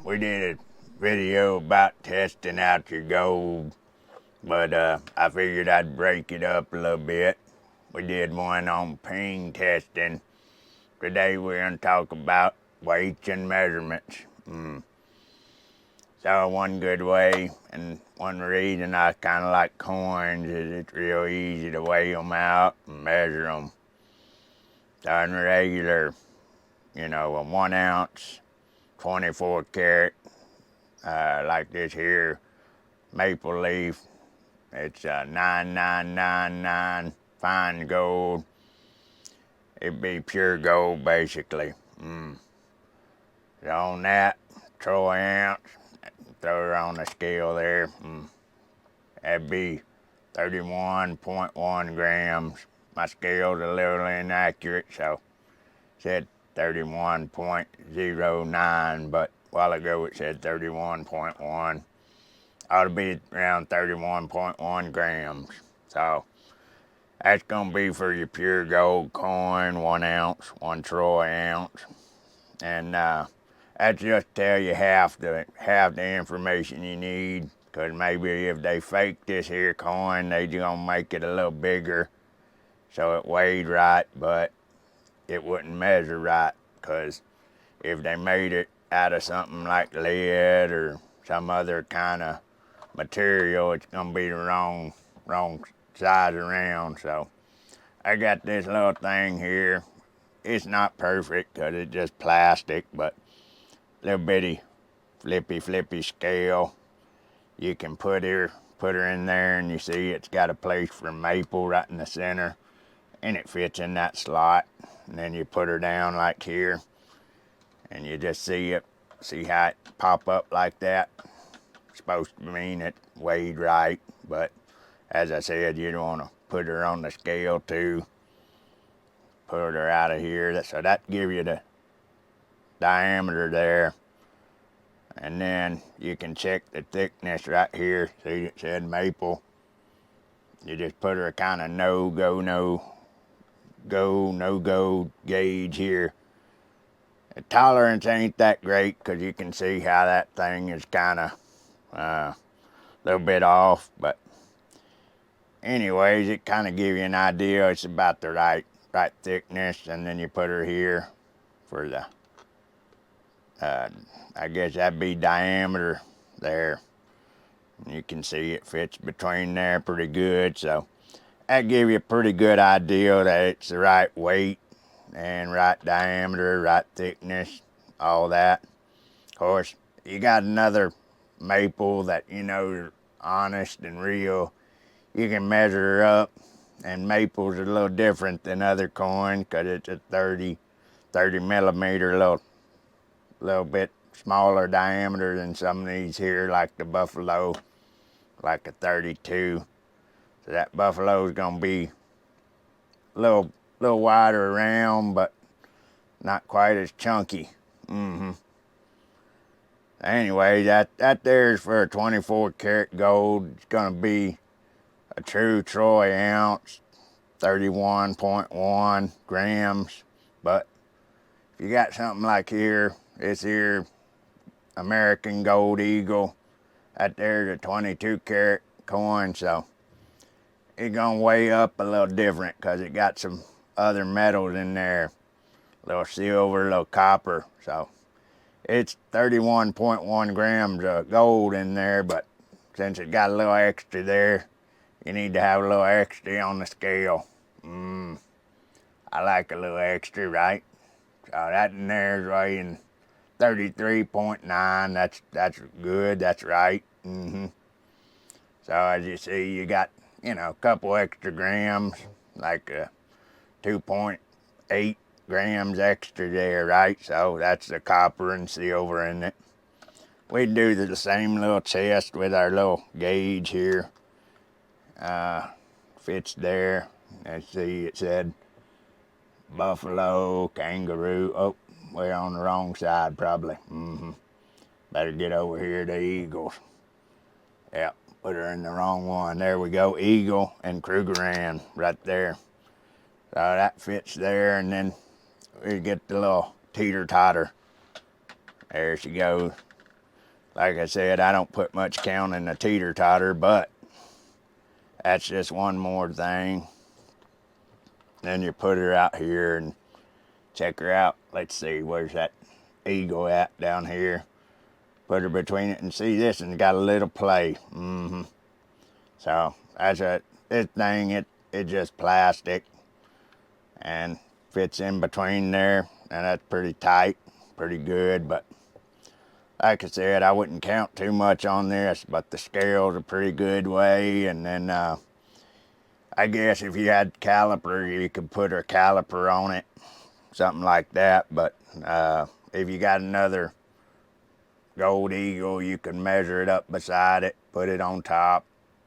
We did a video about testing out your gold, but I figured I'd break it up a little bit. We did one on ping testing. Today we're going to talk about weights and measurements. So one good way and one reason I kind of like coins is it's real easy to weigh them out and measure them. So in regular, a 1 ounce, 24 karat, like this here maple leaf, it's 9999 fine gold. It'd be pure gold basically. So on that, troy ounce, throw it on the scale there. That'd be 31.1 grams. My scale's a little inaccurate, so it said 31.09, but a while ago it said 31.1. Ought to be around 31.1 grams. So that's gonna be for your pure gold coin, 1 ounce, 1 troy ounce, and that just tell you half the information you need. Cause maybe if they fake this here coin, they gonna make it a little bigger, so it weighed right, but it wouldn't measure right. Cause if they made it out of something like lead or some other kind of material, it's gonna be the wrong size around. So I got this little thing here. It's not perfect because it's just plastic, but little bitty flippy scale. You can put her in there, and you see it's got a place for maple right in the center, and it fits in that slot. And then you put her down like here, and you just see how it pop up like that. It's supposed to mean it weighed right, but as I said, you don't want to put her on the scale too. Put her out of here, so that gives you the diameter there. And then you can check the thickness right here. See, it said maple. You just put her kind of no-go gauge here. The tolerance ain't that great because you can see how that thing is kind of a little bit off. But anyways, it kind of gives you an idea. It's about the right thickness. And then you put her here for the I guess that'd be diameter there. You can see it fits between there pretty good, so that gives you a pretty good idea that it's the right weight and right diameter, right thickness, all that. Of course, you got another maple that is honest and real. You can measure her up, and maple's a little different than other coins because it's a 30 millimeter, little bit smaller diameter than some of these here, like the buffalo, like a 32. So that buffalo's gonna be a little wider around, but not quite as chunky. Anyway, that there's for a 24 karat gold. It's gonna be a true troy ounce, 31.1 grams. But if you got something like here, this here American Gold Eagle, that there's a 22 karat coin, so it's gonna weigh up a little different because it got some other metals in there, a little silver, a little copper. So it's 31.1 grams of gold in there, but since it got a little extra there, you need to have a little extra on the scale. I like a little extra, right? So that in there is weighing 33.9. That's good. That's right. So as you see, you got a couple extra grams, like 2.8 grams extra there, right? So that's the copper and silver in it. We do the same little test with our little gauge here. Fits there. Let's see, it said buffalo, kangaroo. Oh, we're on the wrong side probably. Better get over here to eagles. Yep, put her in the wrong one. There we go, eagle and Krugerrand right there. So that fits there, and then we get the little teeter-totter. There she goes. Like I said, I don't put much count in the teeter-totter, but that's just one more thing. Then you put her out here and check her out. Let's see, where's that eagle at down here? Put her between it and see this, and got a little play. So this thing, it just plastic and fits in between there, and that's pretty tight, pretty good. But like I said, I wouldn't count too much on this, but the scale's a pretty good way. And then I guess if you had caliper, you could put a caliper on it, something like that. But if you got another gold eagle, you can measure it up beside it, put it on top,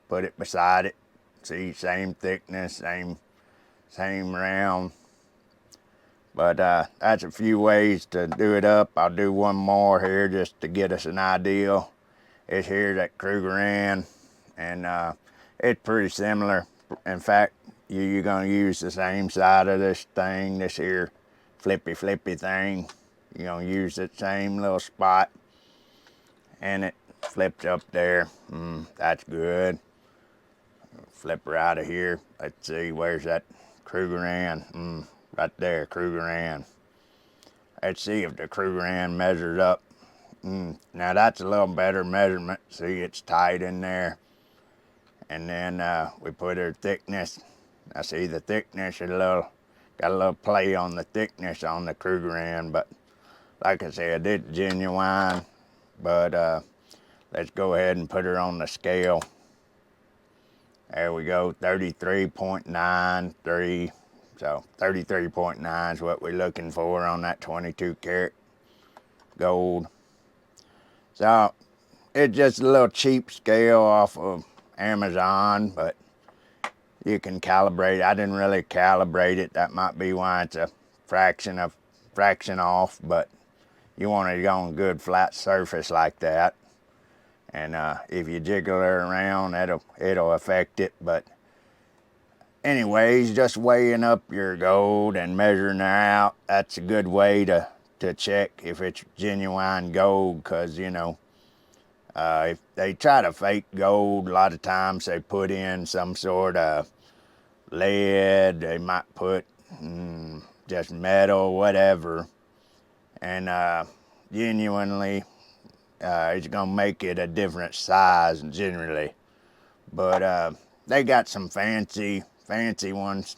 put it beside it. See, same thickness, same round. But that's a few ways to do it up. I'll do one more here just to get us an idea. It's here that Krugerrand, and it's pretty similar. In fact, you're going to use the same side of this thing, this here flippy thing. You're going to use that same little spot, and it flips up there. That's good. Flip her out of here. Let's see, where's that Krugerrand? Right there, Krugerrand. Let's see if the Krugerrand measures up. Now that's a little better measurement. See, it's tight in there. And then we put her thickness. I see the thickness is got a little play on the thickness on the Krugerrand, but like I said, it's genuine. But let's go ahead and put her on the scale. There we go, 33.93. So 33.9 is what we're looking for on that 22 karat gold. So it's just a little cheap scale off of Amazon, but you can calibrate. I didn't really calibrate it. That might be why it's a fraction off, but you want it on a good flat surface like that. And if you jiggle it around, it'll affect it. But anyways, just weighing up your gold and measuring it out, that's a good way to check if it's genuine gold, because if they try to fake gold, a lot of times they put in some sort of lead, they might put just metal, whatever, and genuinely it's gonna make it a different size generally. But they got some fancy ones.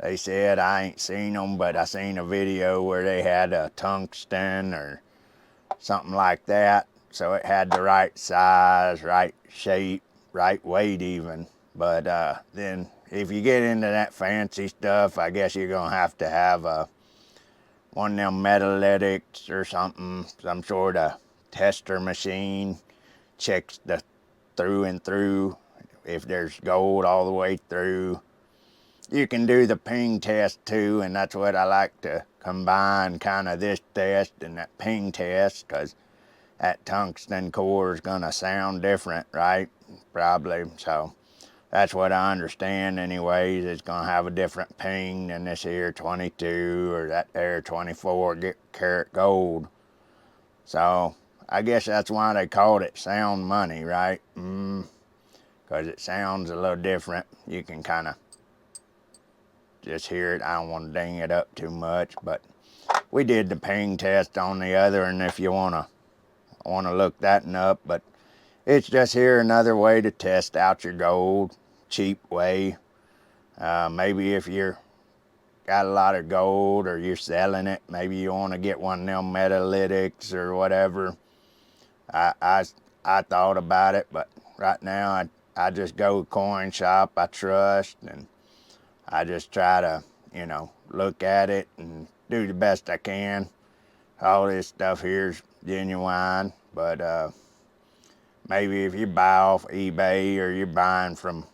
They said, I ain't seen them, but I seen a video where they had a tungsten or something like that, so it had the right size, right shape, right weight even. But then if you get into that fancy stuff, I guess you're gonna have to have one of them metallytics or something, some sort of tester machine, checks the through and through if there's gold all the way through. You can do the ping test too, and that's what I like to combine, kind of this test and that ping test, because that tungsten core is gonna sound different, right? Probably. So that's what I understand anyways. It's gonna have a different ping than this here 22 or that there 24 karat gold. So I guess that's why they called it sound money, right? Because it sounds a little different. You can kind of just hear it. I don't want to ding it up too much, but we did the ping test on the other, and if you want to look that up, but it's just here another way to test out your gold, cheap way. Maybe if you're got a lot of gold or you're selling it, maybe you want to get one of them metalytics or whatever. I thought about it, but right now I just go coin shop I trust, and I just try to look at it and do the best I can. All this stuff here's genuine, but maybe if you buy off eBay or you're buying from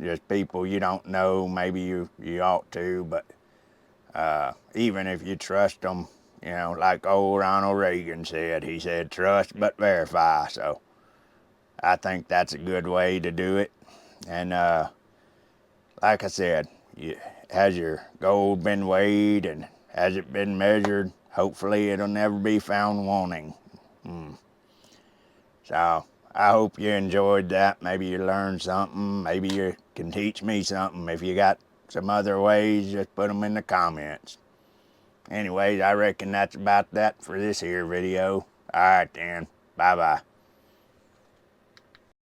just people you don't know, maybe you ought to. But even if you trust them, like old Ronald Reagan said, he said, trust but verify. So I think that's a good way to do it. And like I said, has your gold been weighed and has it been measured? Hopefully it'll never be found wanting. So I hope you enjoyed that. Maybe you learned something. Maybe you can teach me something. If you got some other ways, just put them in the comments. Anyways, I reckon that's about that for this here video. Alright then. Bye-bye.